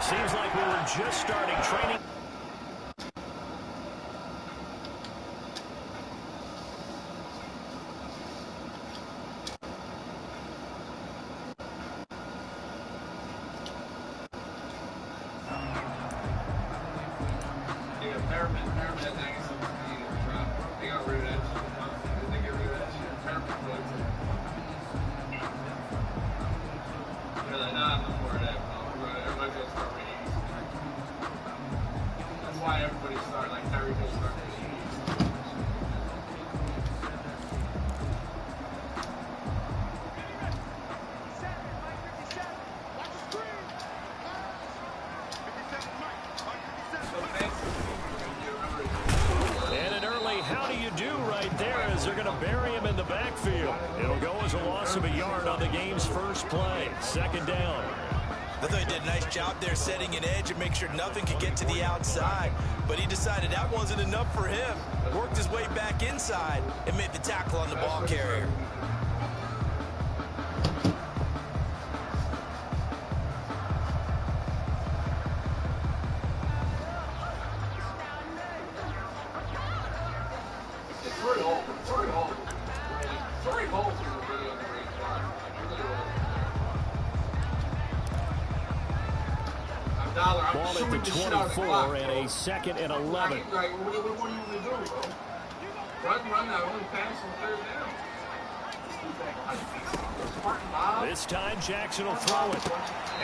Seems like we were just starting training. They're going to bury him in the backfield. It'll go as a loss of a yard on the game's first play. Second down. I thought he did a nice job there setting an edge and make sure nothing could get to the outside. But he decided that wasn't enough for him. Worked his way back inside and made the tackle on the ball carrier. Ball at the 24 and a 2nd and 11. What are you going to do, bro? Run that only pass on third down. This time Jackson will throw it.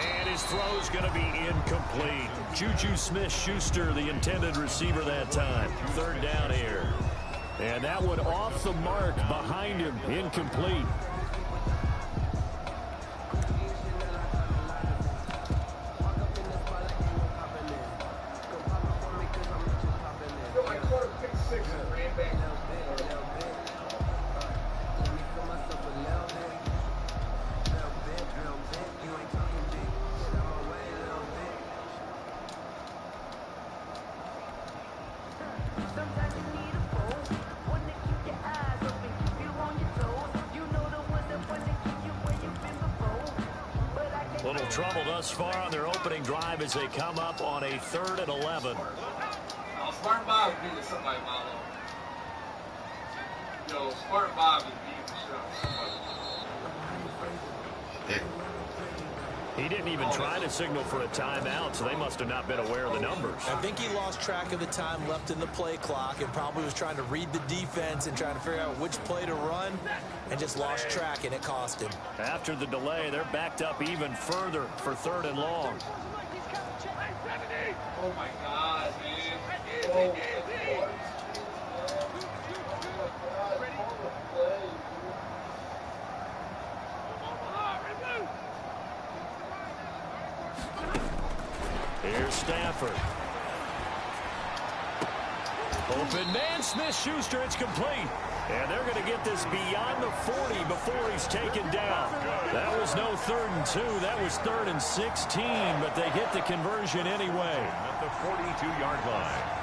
And his throw's going to be incomplete. Juju Smith-Schuster, the intended receiver that time. Third down here. And that one off the mark behind him. Incomplete. Little trouble thus far on their opening drive as they come up on a 3rd and 11. Smart Bob is beating somebody, Malo. Yo, Smart Bob is beating the shot. He didn't even try to signal for a timeout, so they must have not been aware of the numbers. I think he lost track of the time left in the play clock and probably was trying to read the defense and trying to figure out which play to run and just lost track, and it cost him. After the delay, they're backed up even further for 3rd and long. Oh, my God, man. Oh, Here's Stafford. Open man, Smith-Schuster, it's complete. And they're going to get this beyond the 40 before he's taken down. That was no 3rd and 2. That was 3rd and 16, but they get the conversion anyway. At the 42-yard line.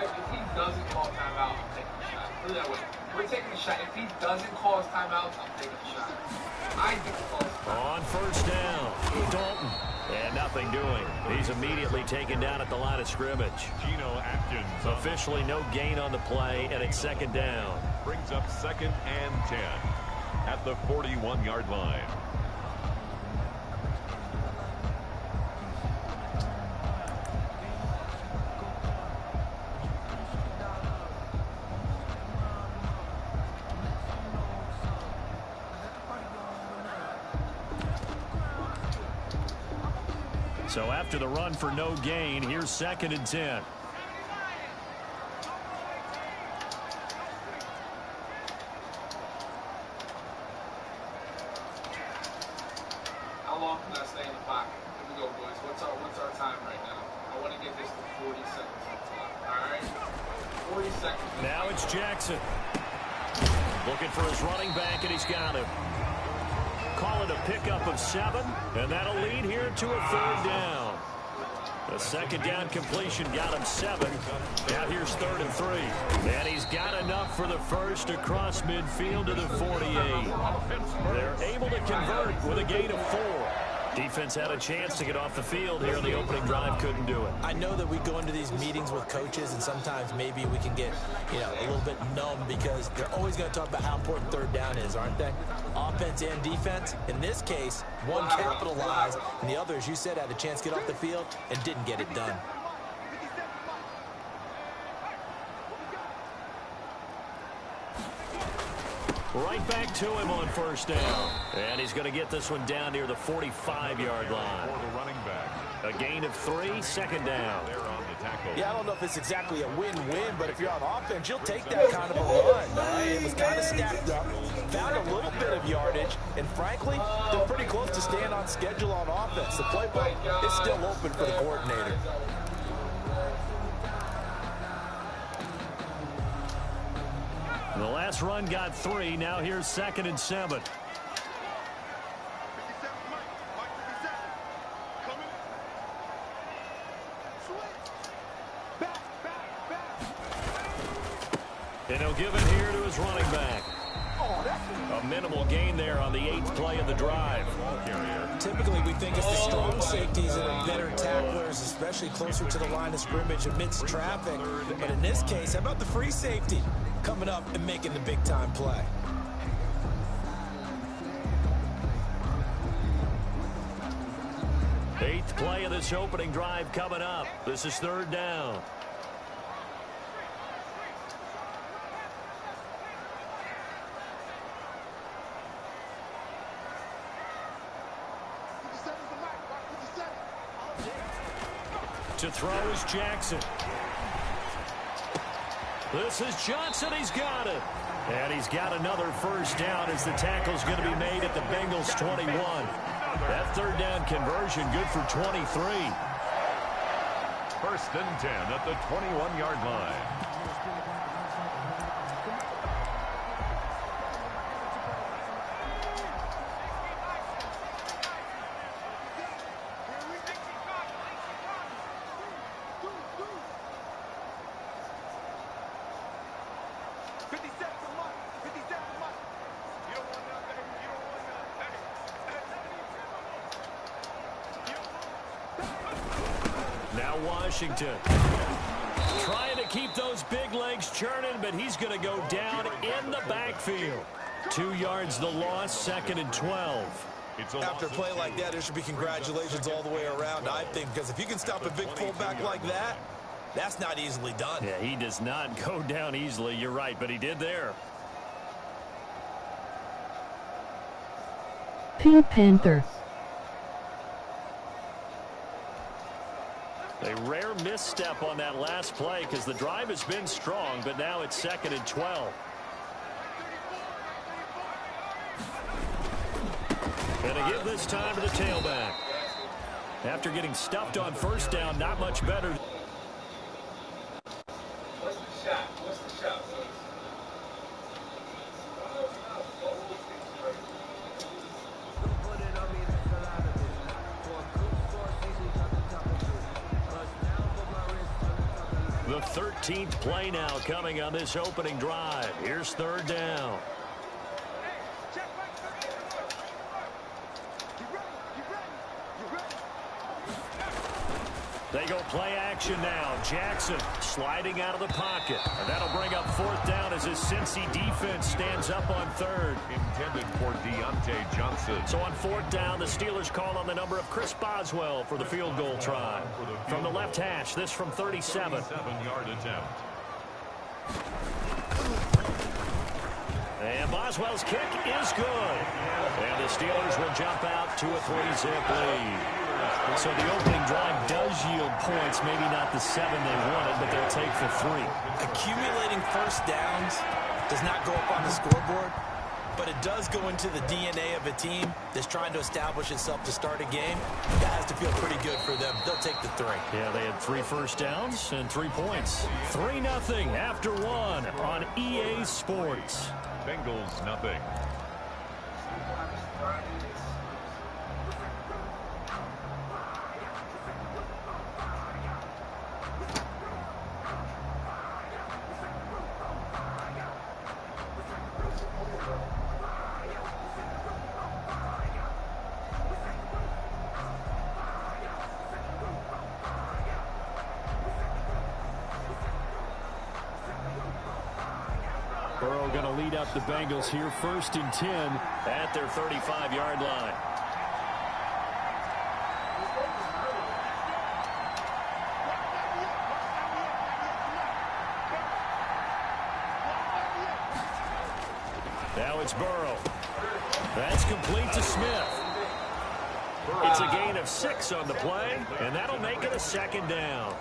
If he doesn't call timeout, I'm taking a shot. Put it that way. We're taking a shot. If he doesn't call his timeout, I'm taking a shot. I think he calls timeout. On first down, Dalton. And nothing doing. He's immediately taken down at the line of scrimmage. Geno Atkins. Officially no gain on the play, and it's 2nd down. Brings up 2nd and 10 at the 41-yard line. So after the run for no gain, here's 2nd and 10. How long can I stay in the pocket? Here we go, boys. What's our time right now? I want to get this to 40 seconds on the clock. All right? 40 seconds. Now it's Jackson. Looking for his running back, and he's got him. Call it a pickup of 7, and that'll lead here to a 3rd down. The 2nd down completion got him 7. Now here's 3rd and 3. And he's got enough for the first across midfield to the 48. They're able to convert with a gain of 4. Defense had a chance to get off the field here in the opening drive, couldn't do it. I know that we go into these meetings with coaches, and sometimes maybe we can get, a little bit numb because they're always going to talk about how important third down is, aren't they? Offense and defense. In this case, one capitalized, and the other, as you said, had a chance to get off the field and didn't get it done. Right back to him on first down. And he's going to get this one down near the 45-yard line. For the running back. A gain of 3, second down. They're on the tackle. Yeah, I don't know if it's exactly a win-win, but if you're on offense, you'll take that kind of a run. Right? It was kind of stacked up, found a little bit of yardage, and frankly, they're pretty close to staying on schedule on offense. The playbook is still open for the coordinator. The last run got 3. Now here's 2nd and 7. And he'll give it here to his running back. A minimal gain there on the 8th play of the drive. Typically, we think it's the strong safeties that are better tacklers, especially closer to the line of scrimmage amidst traffic. But in this case, how about the free safety coming up and making the big-time play? Eighth play of this opening drive coming up. This is 3rd down. To throw is Jackson. This is Johnson. He's got it. And he's got another first down as the tackle's going to be made at the Bengals 21. That 3rd down conversion good for 23. 1st and 10 at the 21-yard line. Washington trying to keep those big legs churning, but he's going to go down in the backfield. 2 yards the loss, 2nd and 12. After a play like that, there should be congratulations all the way around, I think, because if you can stop a big fullback like that, that's not easily done. Yeah, he does not go down easily. You're right, but he did there. Pink Panther. A rare misstep on that last play because the drive has been strong, but now it's 2nd and 12. And a give this time to the tailback. After getting stuffed on first down, not much better. What's the shot? What's the shot? The 13th play now coming on this opening drive. Here's 3rd down. They go play action now. Jackson sliding out of the pocket. And that'll bring up 4th down as his Cincy defense stands up on 3rd. Intended for Deontay Johnson. So on 4th down, the Steelers call on the number of Chris Boswell for the field goal try. From the left hash, this from 37. 7-yard attempt. And Boswell's kick is good. And the Steelers will jump out to a 3-zip lead. So the opening drive does yield points, maybe not the 7 they wanted, but they'll take the 3. Accumulating first downs does not go up on the scoreboard, but it does go into the DNA of a team that's trying to establish itself to start a game. That has to feel pretty good for them. They'll take the 3. Yeah, they had 3 first downs and 3 points. 3-0 after 1 on EA Sports. Bengals nothing. Burrow going to lead up the Bengals here, 1st and 10 at their 35-yard line. Now it's Burrow. That's complete to Smith. It's a gain of 6 on the play, and that'll make it a 2nd down.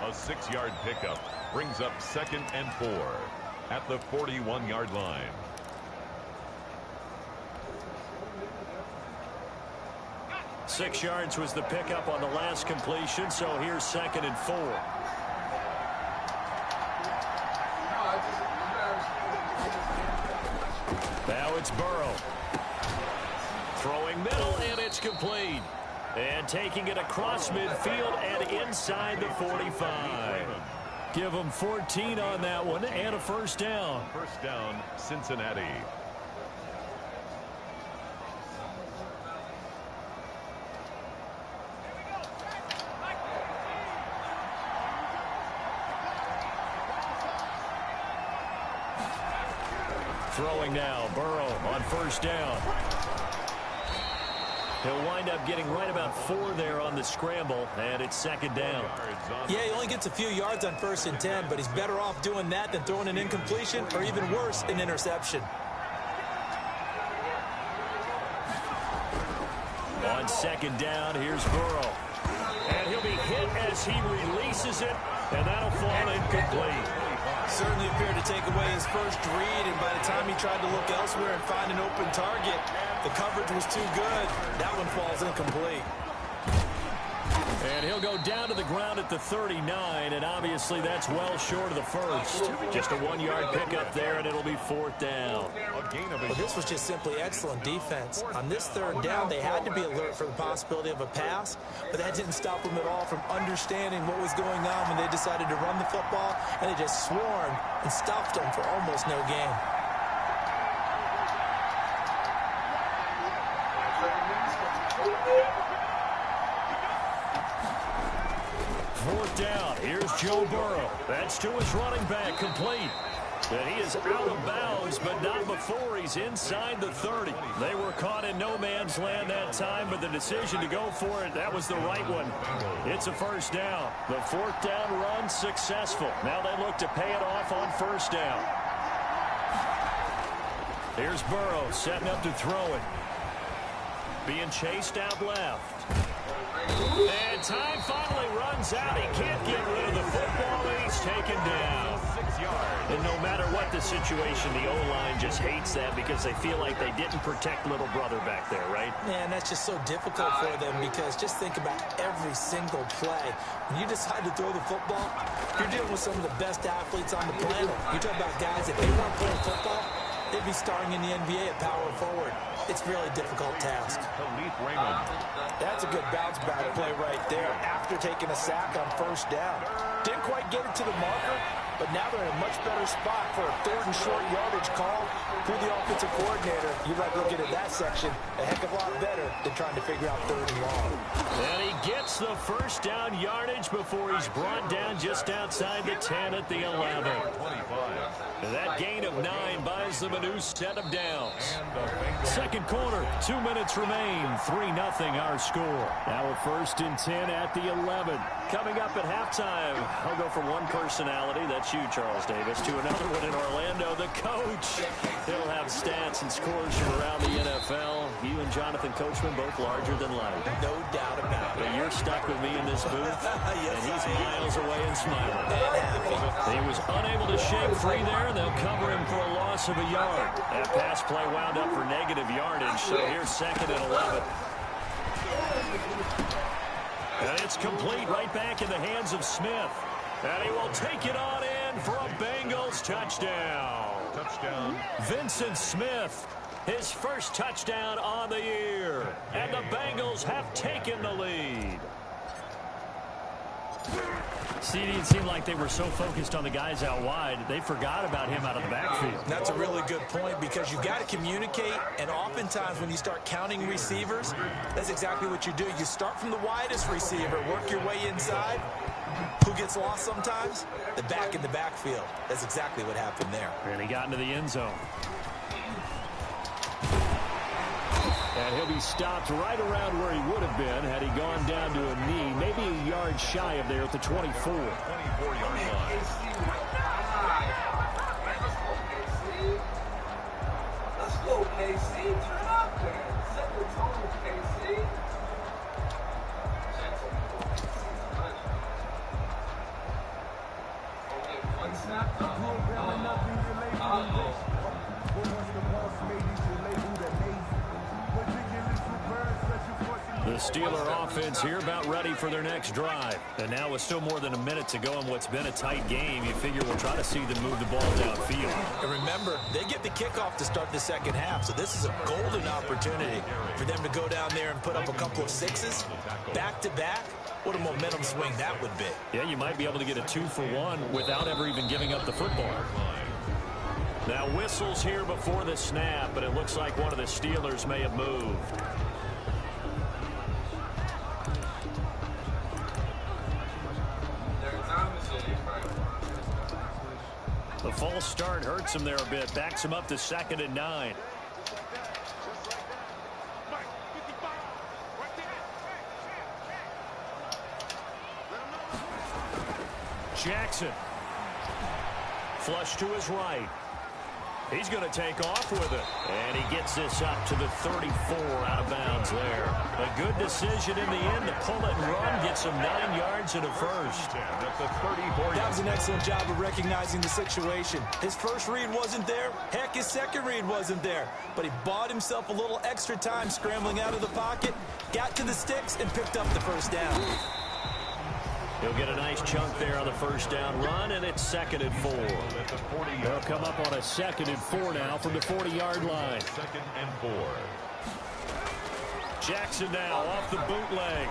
A 6-yard pickup brings up 2nd and 4 at the 41-yard line. Six yards was the pickup on the last completion, so here's 2nd and 4. Now it's Burrow. Throwing middle, and it's complete. And taking it across midfield and inside the 45. Give them 14 on that one and a 1st down. 1st down, Cincinnati. Throwing now, Burrow on 1st down. He'll wind up getting right about 4 there on the scramble, and it's 2nd down. Yeah, he only gets a few yards on 1st and 10, but he's better off doing that than throwing an incompletion or even worse, an interception. On 2nd down, here's Burrow. And he'll be hit as he releases it, and that'll fall incomplete. Certainly appeared to take away his first read, and by the time he tried to look elsewhere and find an open target, the coverage was too good. That one falls incomplete. And he'll go down to the ground at the 39, and obviously that's well short of the first. Just a 1-yard pickup there, and it'll be 4th down. Well, this was just simply excellent defense. On this 3rd down, they had to be alert for the possibility of a pass, but that didn't stop them at all from understanding what was going on when they decided to run the football, and they just swarmed and stuffed them for almost no gain. Down. Here's Joe Burrow. That's to his running back, complete. And he is out of bounds, but not before he's inside the 30. They were caught in no man's land that time, but the decision to go for it, that was the right one. It's a 1st down. The 4th down run successful. Now they look to pay it off on 1st down. Here's Burrow setting up to throw it. Being chased out left. And time finally runs out. He can't get rid of the football, and he's taken down. 6 yards. And no matter what the situation, the O-line just hates that because they feel like they didn't protect little brother back there, right? Man, that's just so difficult for them because just think about every single play. When you decide to throw the football, you're dealing with some of the best athletes on the planet. You talk about guys, if they weren't playing football, they'd be starring in the NBA at power forward. It's a really difficult task. That's a good bounce-back play right there after taking a sack on 1st down. Didn't quite get it to the marker, but now they're in a much better spot for a 3rd and short yardage call through the offensive coordinator. You like looking at that section a heck of a lot better than trying to figure out 3rd and long. And he gets the 1st down yardage before he's brought down just outside the 10 at the 11. And that gain of 9 buys them a new set of downs. 2nd quarter, 2 minutes remain, 3-0 our score. Now a 1st and 10 at the 11. Coming up at halftime, I'll go from one personality, that's you, Charles Davis, to another one in Orlando, the coach. He'll have stats and scores from around the NFL. You and Jonathan Coachman both larger than life. No doubt about it. But you're stuck with me in this booth, yes, and he's miles away and smiling. He was unable to shake free there. They'll cover him for a loss of a yard. That pass play wound up for negative yardage, so here's 2nd and 11. And it's complete right back in the hands of Smith. And he will take it on in for a Bengals touchdown. Touchdown. Vincent Smith, his 1st touchdown on the year. And the Bengals have taken the lead. See, it seemed like they were so focused on the guys out wide, they forgot about him out of the backfield. That's a really good point because you've got to communicate, and oftentimes when you start counting receivers, that's exactly what you do. You start from the widest receiver, work your way inside, Who gets lost sometimes? The back in the backfield. That's exactly what happened there. And he got into the end zone. And he'll be stopped right around where he would have been had he gone down to a knee, maybe a yard shy of there at the 24. 24-yard line. Let's go, KC. Turn up there. Set the tone, KC. One snap. The Steeler offense here about ready for their next drive. And now with still more than a minute to go in what's been a tight game, you figure we'll try to see them move the ball downfield. And remember, they get the kickoff to start the second half, so this is a golden opportunity for them to go down there and put up a couple of sixes back-to-back. What a momentum swing that would be. Yeah, you might be able to get a 2-for-1 without ever even giving up the football. Now whistles here before the snap, but it looks like one of the Steelers may have moved. The false start hurts him there a bit. Backs him up to 2nd and 9. Jackson. Flush to his right. He's going to take off with it. And he gets this up to the 34 out of bounds there. A good decision in the end to pull it and run. Gets him 9 yards and a first. That's a 34. That was an excellent job of recognizing the situation. His first read wasn't there. Heck, his second read wasn't there. But he bought himself a little extra time scrambling out of the pocket, got to the sticks, and picked up the first down. He'll get a nice chunk there on the first down run, and it's 2nd and 4. They'll come up on a 2nd and 4 now from the 40-yard line. 2nd and 4. Jackson now off the bootleg.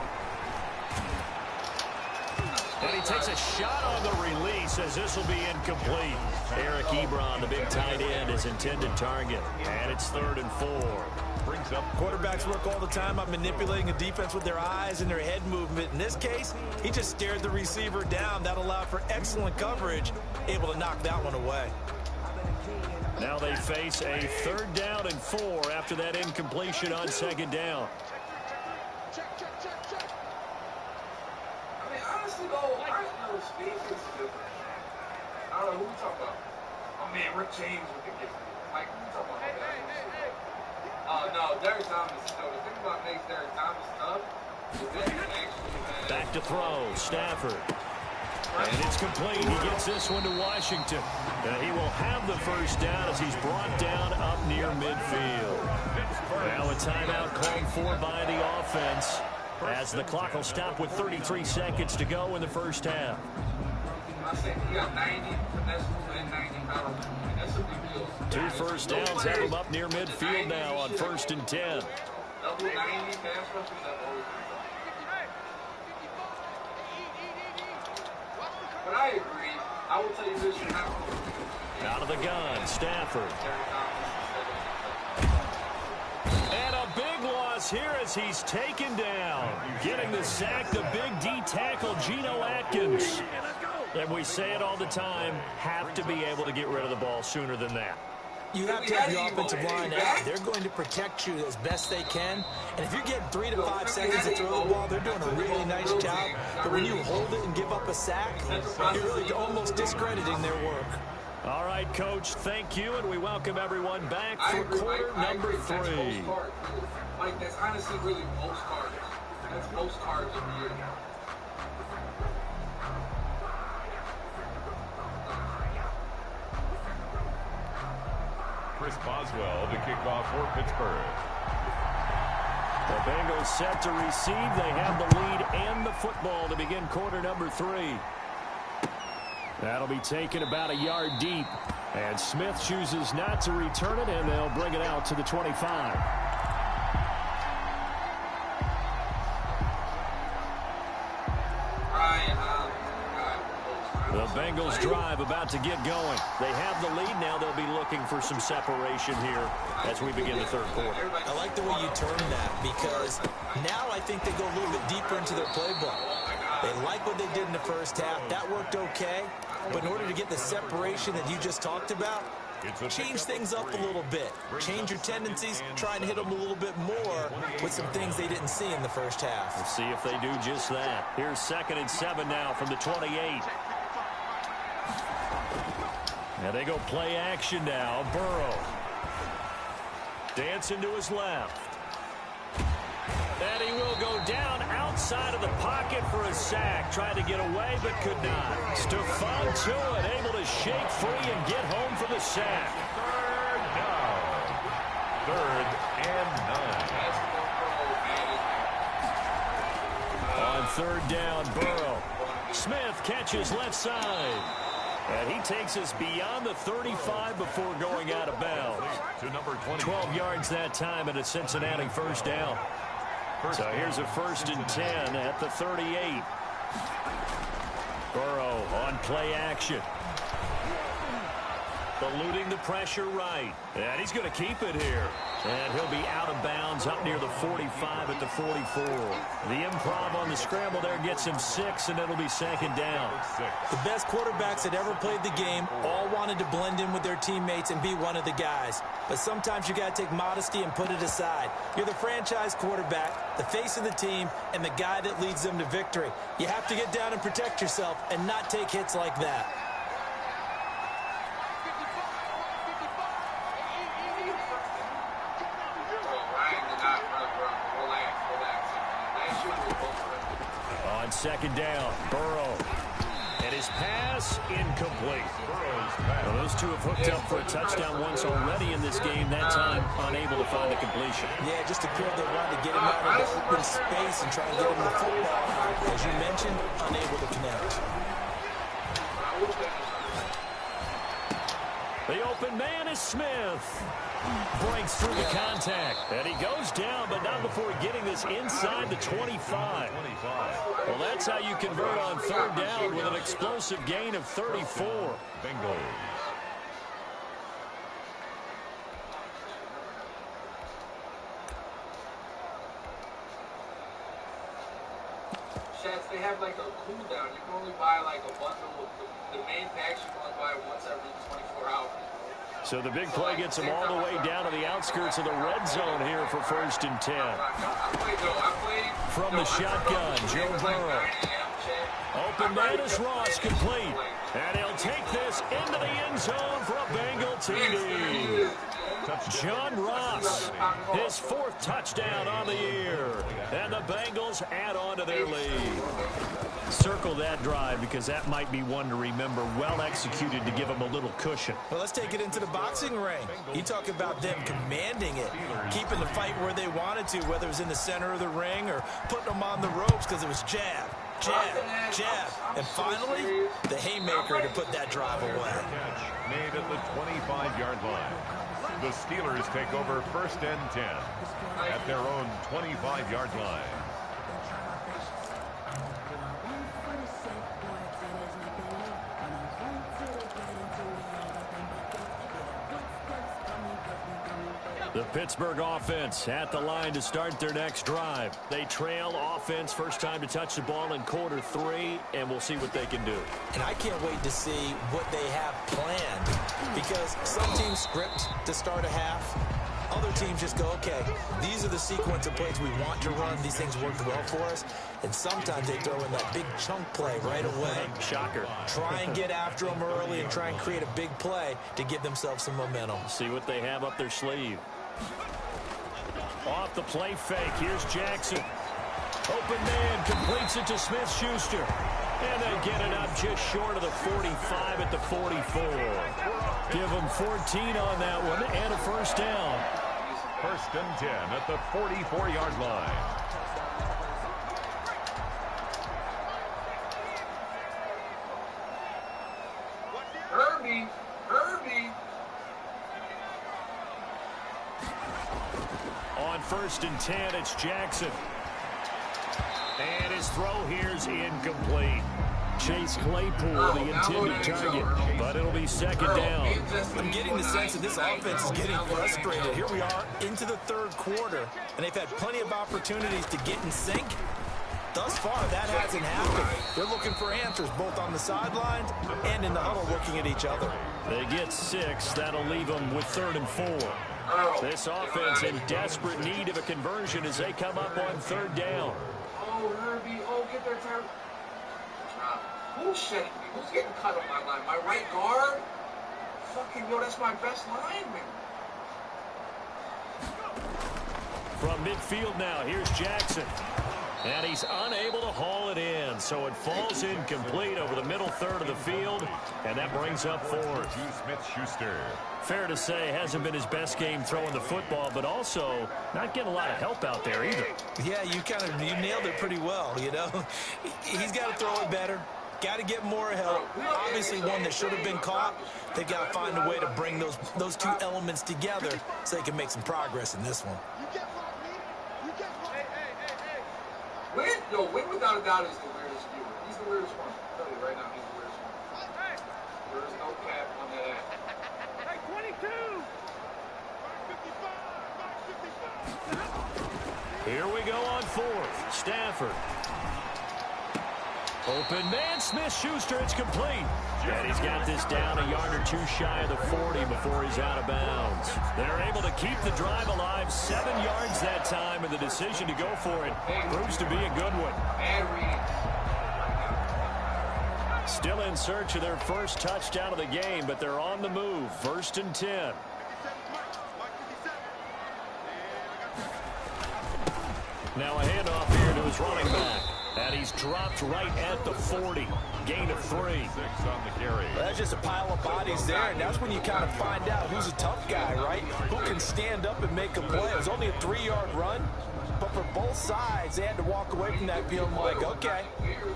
And he takes a shot on the release as this will be incomplete. Eric Ebron, the big tight end, his intended target. And it's 3rd and 4. Brings up. Quarterbacks work all the time on manipulating a defense with their eyes and their head movement. In this case, he just stared the receiver down. That allowed for excellent coverage, able to knock that one away. Now they face a 3rd down and 4 after that incompletion on 2nd down. I mean, honestly, though, I know speed is different. I don't know who we talking about. Oh, man, Rick James with the gift. Like, who we talking about? No, Derrick Thomas. So the thing about makes Derrick Thomas tough is that he actually has... Back to throw, Stafford. And it's complete. He gets this one to Washington. He will have the first down as he's brought down up near midfield. Now a timeout called for by the offense as the clock will stop with 33 seconds to go in the first half. I said he got 90 finesse and 90 power. That's a big deal. 2 first downs have him up near midfield now on 1st and 10. Double 90 pass rushers, that's always But I agree. I will tell you this, you have to. Out of the gun, Stafford. And a big loss here as he's taken down. Getting the sack, the big D tackle, Geno Atkins. And we say it all the time, have to be able to get rid of the ball sooner than that. You have to have your offensive line out. They're going to protect you as best they can. And if you're getting 3 to 5 seconds to throw the ball, they're doing a really nice job. But when you hold it and give up a sack, you're really almost discrediting their work. All right, Coach, thank you, and we welcome everyone back for quarter number 3. Like, that's honestly really most cards. That's most cards of the year. Chris Boswell to kick off for Pittsburgh. The Bengals set to receive. They have the lead and the football to begin quarter number 3. That'll be taken about a yard deep. And Smith chooses not to return it, and they'll bring it out to the 25. The Bengals drive about to get going. They have the lead now. They'll be looking for some separation here as we begin the 3rd quarter. I like the way you term that because now I think they go a little bit deeper into their playbook. They like what they did in the first half. That worked okay. But in order to get the separation that you just talked about, change things up a little bit. Change your tendencies, try and hit them a little bit more with some things they didn't see in the first half. Let's see if they do just that. Here's 2nd and 7 now from the 28. And they go play action now. Burrow. Dancing to his left. And he will go down outside of the pocket for a sack. Tried to get away, but could not. Stephon Tuitt able to shake free and get home for the sack. 3rd and 9. On 3rd down, Burrow. Smith catches left side. And he takes us beyond the 35 before going out of bounds. To number 20. 12 yards that time and a Cincinnati 1st down. So here's a 1st and 10 at the 38. Burrow on play action. Eluding the pressure right. And he's going to keep it here. And he'll be out of bounds up near the 45 at the 44. The improv on the scramble there gets him 6, and it'll be 2nd down. The best quarterbacks that ever played the game all wanted to blend in with their teammates and be one of the guys. But sometimes you got to take modesty and put it aside. You're the franchise quarterback, the face of the team, and the guy that leads them to victory. You have to get down and protect yourself and not take hits like that. On 2nd down, Burrow. And his pass incomplete. Well, those two have hooked up for a touchdown once already in this game. That time, unable to find a completion. Yeah, just appeared they wanted to get him out of the open space and try and get him the football. As you mentioned, unable to connect. The open man is Smith. Breaks through the contact. And he goes down, but not before getting this inside the 25. Well, that's how you convert on 3rd down with an explosive gain of 34. Bengals. Shats, they have like a cool down. You can only buy like a bundle with the main packs. You can only buy once every 24 hours. So the big play gets him all the way down to the outskirts of the red zone here for 1st and 10. From the shotgun, Joe Burrow. Open man is Ross, complete. And he'll take this into the end zone for a Bengal TD. John Ross, his 4th touchdown on the year. And the Bengals add on to their lead. Circle that drive because that might be one to remember. Well executed to give them a little cushion. Well, let's take it into the boxing ring. You talk about them commanding it, keeping the fight where they wanted to, whether it was in the center of the ring or putting them on the ropes because it was jab, jab, jab. And finally, the haymaker to put that drive away. Made at the 25-yard line. The Steelers take over 1st and 10 at their own 25-yard line. The Pittsburgh offense at the line to start their next drive. They trail offense, first time to touch the ball in quarter 3, and we'll see what they can do. And I can't wait to see what they have planned because some teams script to start a half. Other teams just go, okay, these are the sequence of plays we want to run. These things worked well for us. And sometimes they throw in that big chunk play right away. Shocker. Try and get after them early and try and create a big play to give themselves some momentum. See what they have up their sleeve. Off the play fake, here's Jackson. Open man, completes it to Smith-Schuster. And they get it up just short of the 45 at the 44. Give them 14 on that one and a 1st down. 1st and 10 at the 44-yard line. Herbie. On 1st and 10, it's Jackson. And his throw here's incomplete. Chase Claypool, the intended target, but it'll be 2nd down. I'm getting the sense that this offense is getting frustrated. Here we are into the 3rd quarter, and they've had plenty of opportunities to get in sync, Thus far, that hasn't happened. They're looking for answers both on the sidelines and in the huddle looking at each other. They get 6. That'll leave them with 3rd and 4. This offense in desperate need of a conversion as they come up on 3rd down. Oh, Herbie. Oh, get there, Terry. Who's shedding me? Who's getting cut on my line? My right guard? Fucking, yo, that's my best lineman. From midfield now, here's Jackson. And he's unable to haul it in, so it falls incomplete over the middle third of the field, and that brings up 4th. Smith-Schuster. Fair to say, hasn't been his best game throwing the football, but also not getting a lot of help out there either. Yeah, you nailed it pretty well, you know. He's got to throw it better. Got to get more help. Obviously one that should have been caught. They've got to find a way to bring those two elements together so they can make some progress in this one. Win without a doubt is the weirdest viewer. He's the weirdest one. I'll tell you right now, he's the weirdest one. There's no cap on that ass. Hey, 22! Here we go on 4th. Stafford. Open man, Smith-Schuster, it's complete. And he's got this down a yard or 2 shy of the 40 before he's out of bounds. They're able to keep the drive alive, 7 yards that time, and the decision to go for it proves to be a good one. Still in search of their first touchdown of the game, but they're on the move. 1st and 10. Now a handoff here to his running back. And he's dropped right at the 40. Gain of 3. 6 on the carry. That's just a pile of bodies there, and that's when you kind of find out who's a tough guy, right? Who can stand up and make a play. It was only a 3-yard run, but for both sides, they had to walk away from that feeling like, okay,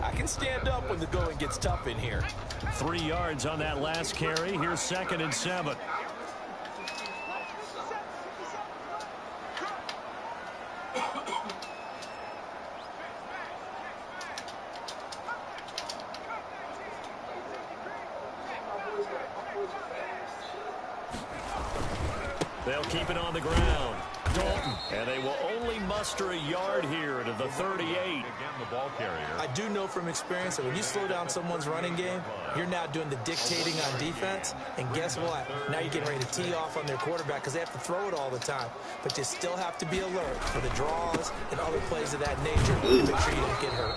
I can stand up when the going gets tough in here. 3 yards on that last carry. Here's 2nd and 7. They'll keep it on the ground. Dalton. And they will only muster a yard here to the 38. Again, the ball carrier. I do know from experience that when you slow down someone's running game, you're now doing the dictating on defense. And guess what? Now you're getting ready to tee off on their quarterback because they have to throw it all the time. But you still have to be alert for the draws and other plays of that nature to make sure you don't get hurt.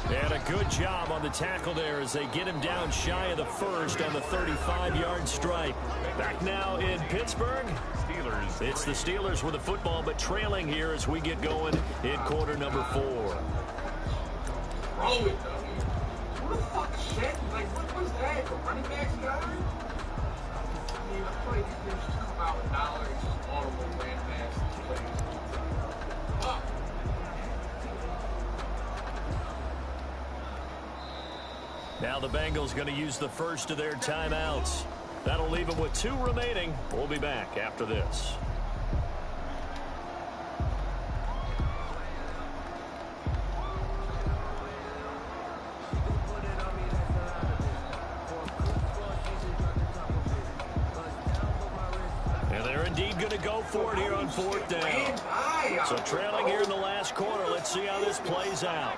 And a good job on the tackle there as they get him down shy of the 1st on the 35-yard stripe. Back now in Pittsburgh. Steelers. It's the Steelers with the football, but trailing here as we get going in quarter number 4. Roll it, though. Who the fuck shit? Like, what was that? The running backs guy? I mean, I feel like these things just come out with dollars, just audible ran backs. Now the Bengals going to use the first of their timeouts. That'll leave them with 2 remaining. We'll be back after this. And they're indeed going to go for it here on 4th down. So trailing here in the last quarter. Let's see how this plays out.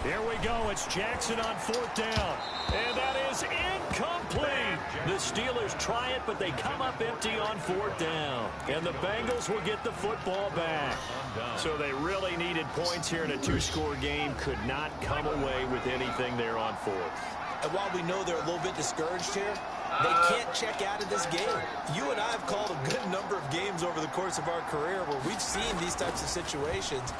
Here we go. It's Jackson on 4th down. And that is incomplete. The Steelers try it, but they come up empty on 4th down. And the Bengals will get the football back. So they really needed points here in a 2-score game. Could not come away with anything there on 4th. And while we know they're a little bit discouraged here, they can't check out of this game. You and I have called a good number of games over the course of our career where we've seen these types of situations.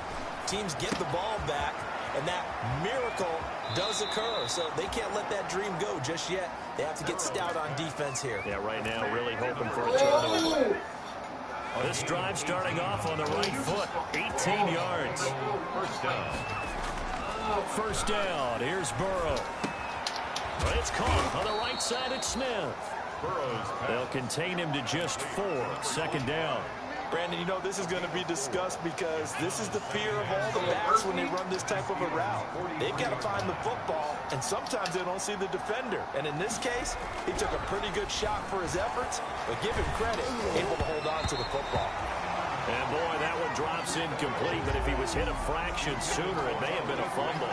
Teams get the ball back, and that miracle does occur. So they can't let that dream go just yet. They have to get stout on defense here. Yeah, right now really hoping for a turnover. This drive starting off on the right foot. 18 yards. 1st down. 1st down. Here's Burrow. But it's caught on the right side. It's Smith. Burrow's They'll contain him to just 4. 2nd down. Brandon, you know, this is going to be discussed because this is the fear of all the backs when they run this type of a route. They've got to find the football, and sometimes they don't see the defender. And in this case, he took a pretty good shot for his efforts, but give him credit, able to hold on to the football. And, boy, that one drops incomplete, but if he was hit a fraction sooner, it may have been a fumble.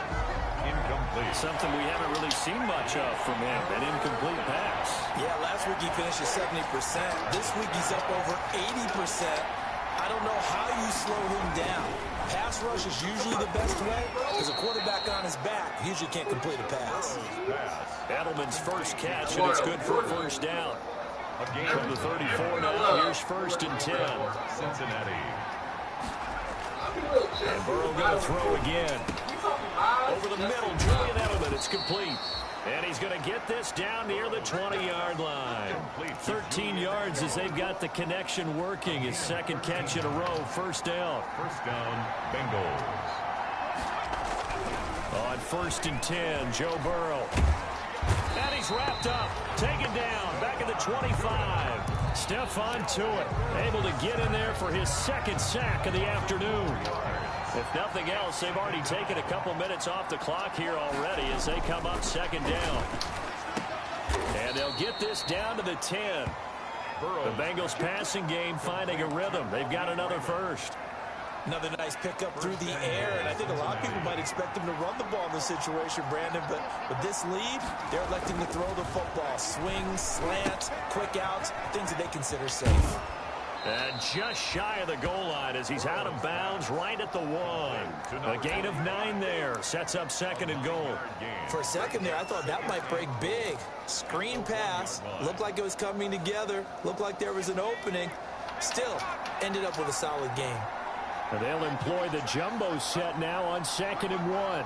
Incomplete. Something we haven't really seen much of from him, an incomplete pass. Yeah, last week he finished at 70%. This week he's up over 80%. I don't know how you slow him down. Pass rush is usually the best way because a quarterback on his back usually can't complete a pass. Edelman's first catch, and it's good for a first down. From the 34 now, here's 1st and 10. Cincinnati. And Burrow going to throw again. Over the middle, Julian Edelman, it's complete. And he's going to get this down near the 20-yard line. 13 yards as they've got the connection working. His second catch in a row, first down. First down, Bengals. On 1st and 10, Joe Burrow. And he's wrapped up, taken down, back at the 25. Stephon Tuitt able to get in there for his second sack of the afternoon. If nothing else, they've already taken a couple minutes off the clock here already as they come up 2nd down. And they'll get this down to the 10. The Bengals passing game finding a rhythm. They've got another first. Another nice pickup through the air, and I think a lot of people might expect him to run the ball in this situation, Brandon, but with this lead, they're electing to throw the football. Swings, slants, quick outs, things that they consider safe. And just shy of the goal line as he's out of bounds right at the 1. A gain of 9 there. Sets up 2nd and goal. For a second there, I thought that might break big. Screen pass. Looked like it was coming together. Looked like there was an opening. Still, ended up with a solid game. And they'll employ the jumbo set now on 2nd and 1.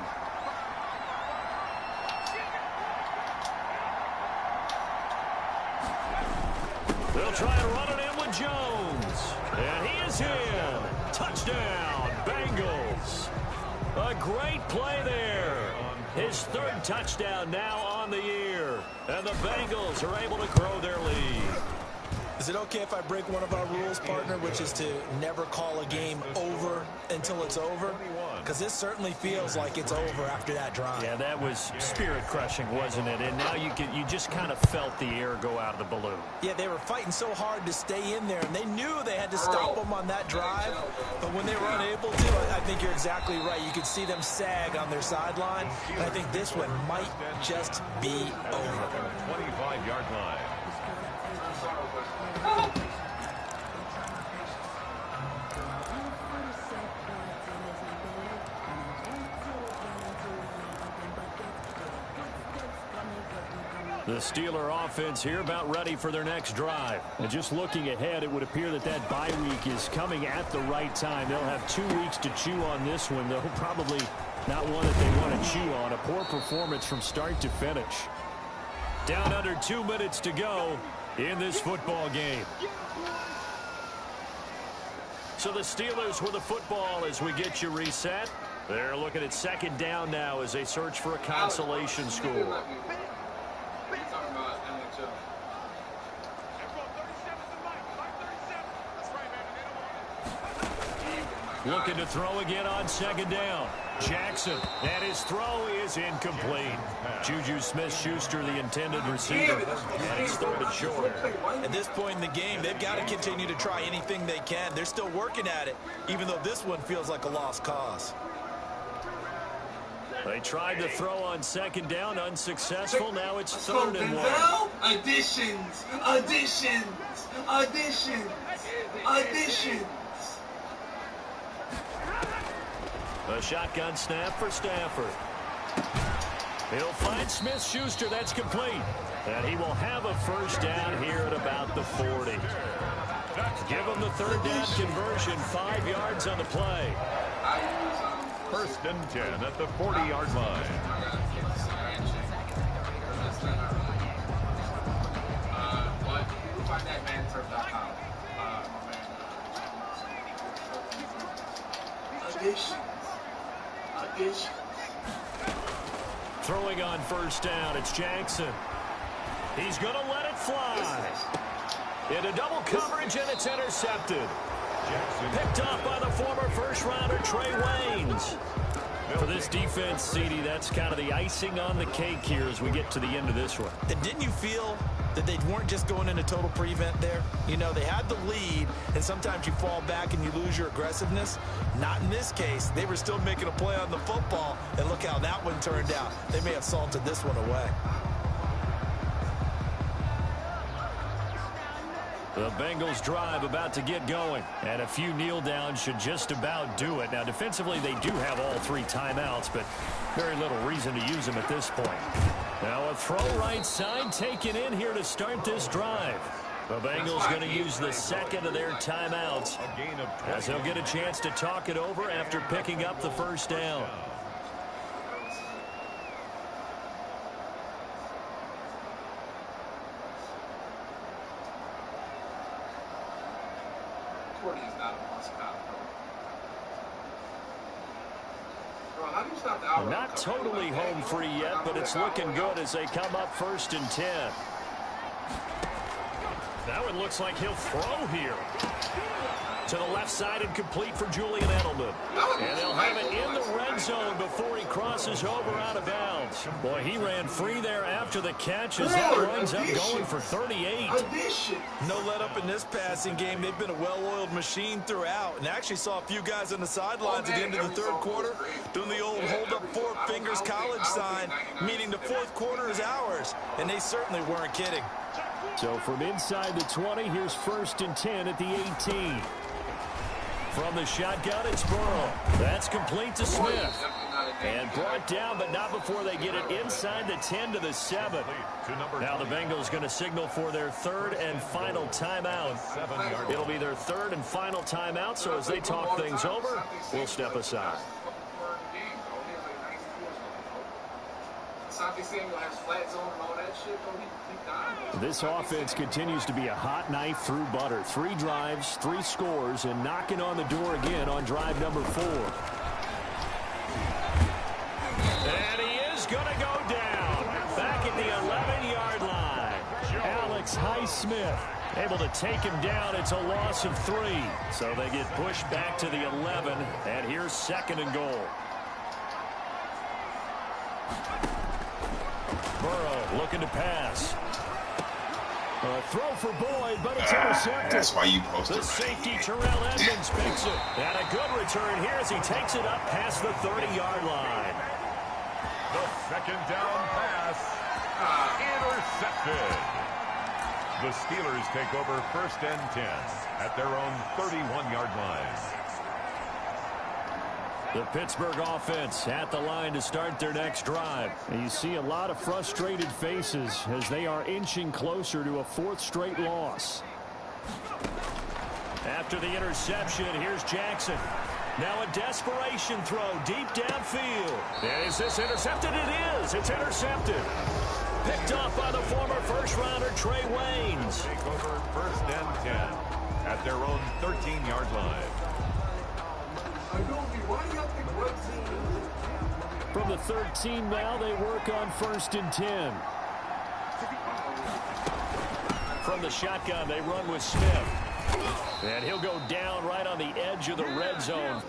They'll try and run it in with Jones. And he is in. Touchdown, Bengals. A great play there. His 3rd touchdown now on the year. And the Bengals are able to grow their lead. Is it okay if I break one of our rules, partner, which is to never call a game over until it's over? Because this certainly feels like it's over after that drive. Yeah, that was spirit-crushing, wasn't it? And now you just kind of felt the air go out of the balloon. Yeah, they were fighting so hard to stay in there, and they knew they had to stop them on that drive. But when they were unable to, I think you're exactly right. You could see them sag on their sideline, and I think this one might just be over. 25-yard line. The Steeler offense here about ready for their next drive. And just looking ahead, it would appear that bye week is coming at the right time. They'll have 2 weeks to chew on this one, though probably not one that they want to chew on. A poor performance from start to finish. Down under 2 minutes to go in this football game. So the Steelers with the football as we get you reset. They're looking at 2nd down now as they search for a consolation score. Looking to throw again on 2nd down. Jackson, and his throw is incomplete. Juju Smith-Schuster, the intended receiver, and it's 3rd and short. At this point in the game, they've got to continue to try anything they can. They're still working at it, even though this one feels like a lost cause. They tried to throw on 2nd down, unsuccessful. Now it's 3rd and 1. Additions, additions, additions, additions. A shotgun snap for Stafford. He'll find Smith-Schuster. That's complete. And he will have a first down here at about the 40. Give him the 3rd down conversion. 5 yards on the play. 1st and 10 at the 40-yard line. Throwing on 1st down, it's Jackson. He's going to let it fly. Into double coverage, and it's intercepted. Picked off by the former first-rounder Trey Waynes. For this defense, CD, that's kind of the icing on the cake here as we get to the end of this one. And didn't you feel that they weren't just going into total prevent there? You know, they had the lead, and sometimes you fall back and you lose your aggressiveness. Not in this case. They were still making a play on the football, and look how that one turned out. They may have salted this one away. The Bengals drive about to get going, and a few kneel downs should just about do it. Now, defensively, they do have all 3 timeouts, but very little reason to use them at this point. Now, a throw right side taken in here to start this drive. The Bengals going to use the second of their timeouts, as they'll get a chance to talk it over after picking up the first down. Not totally home free yet, but it's looking good as they come up 1st and 10. That one looks like he'll throw here. To the left side and complete for Julian Edelman. And they'll have it in the red zone before he crosses over out of bounds. Boy, he ran free there after the catch as that winds up going for 38. No let up in this passing game. They've been a well-oiled machine throughout. And actually saw a few guys on the sidelines at the end of the 3rd quarter doing the old hold up 4 fingers college sign, meaning the 4th quarter is ours. And they certainly weren't kidding. So from inside the 20, here's 1st and 10 at the 18. From the shotgun, it's Burrow. That's complete to Smith. And brought down, but not before they get it inside the 10 to the 7. Now the Bengals going to signal for their 3rd and final timeout. It'll be their 3rd and final timeout, so as they talk things over, we'll step aside. This offense continues to be a hot knife through butter. 3 drives, 3 scores, and knocking on the door again on drive number 4. And he is going to go down. Back at the 11-yard line. Alex Highsmith able to take him down. It's a loss of 3. So they get pushed back to the 11, and here's 2nd and goal. Burrow looking to pass. A throw for Boyd, but it's intercepted. That's why you posted the safety, Terrell Edmonds, picks it. And a good return here as he takes it up past the 30-yard line. The 2nd down pass. Intercepted. The Steelers take over 1st and 10 at their own 31-yard line. The Pittsburgh offense at the line to start their next drive. And you see a lot of frustrated faces as they are inching closer to a 4th straight loss. After the interception, here's Jackson. Now a desperation throw deep downfield. And is this intercepted? It is. It's intercepted. Picked off by the former first-rounder Trey Waynes. Take over 1st and 10 at their own 13-yard line. From the 13 now, they work on 1st and 10. From the shotgun, they run with Smith. And he'll go down right on the edge of the red zone.